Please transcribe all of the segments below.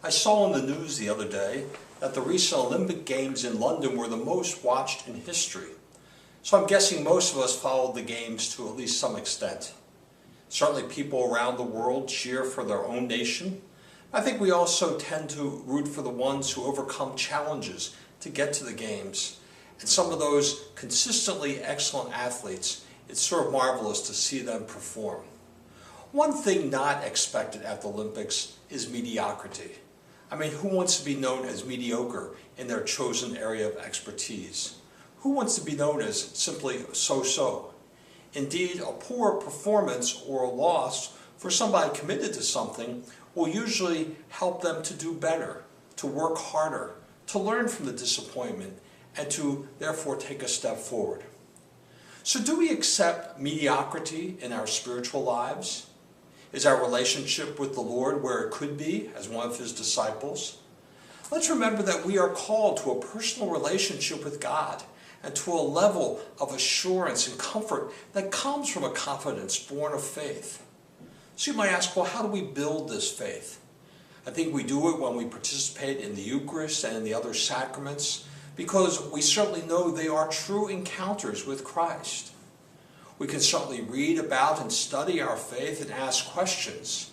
I saw in the news the other day that the recent Olympic Games in London were the most watched in history. So I'm guessing most of us followed the Games to at least some extent. Certainly people around the world cheer for their own nation. I think we also tend to root for the ones who overcome challenges to get to the Games. And some of those consistently excellent athletes, it's sort of marvelous to see them perform. One thing not expected at the Olympics is mediocrity. I mean, who wants to be known as mediocre in their chosen area of expertise? Who wants to be known as simply so-so? Indeed, a poor performance or a loss for somebody committed to something will usually help them to do better, to work harder, to learn from the disappointment, and to therefore take a step forward. So do we accept mediocrity in our spiritual lives? Is our relationship with the Lord where it could be as one of His disciples? Let's remember that we are called to a personal relationship with God and to a level of assurance and comfort that comes from a confidence born of faith. So you might ask, well, how do we build this faith? I think we do it when we participate in the Eucharist and in the other sacraments, because we certainly know they are true encounters with Christ. We can certainly read about and study our faith and ask questions.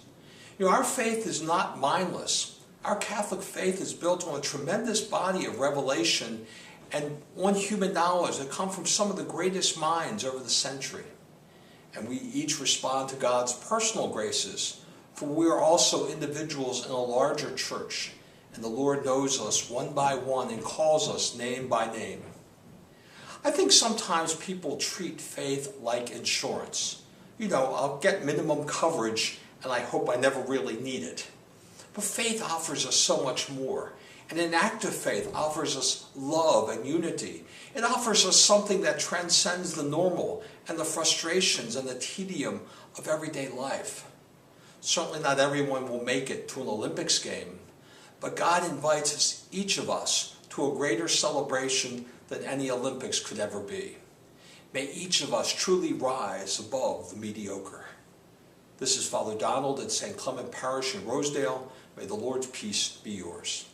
You know, our faith is not mindless. Our Catholic faith is built on a tremendous body of revelation and on human knowledge that come from some of the greatest minds over the century. And we each respond to God's personal graces, for we are also individuals in a larger church, and the Lord knows us one by one and calls us name by name. I think sometimes people treat faith like insurance. You know, I'll get minimum coverage and I hope I never really need it. But faith offers us so much more. And an active faith offers us love and unity. It offers us something that transcends the normal and the frustrations and the tedium of everyday life. Certainly not everyone will make it to an Olympics game, but God invites us, each of us, to a greater celebration than any Olympics could ever be. May each of us truly rise above the mediocre. This is Father Donald at St. Clement Parish in Rosedale. May the Lord's peace be yours.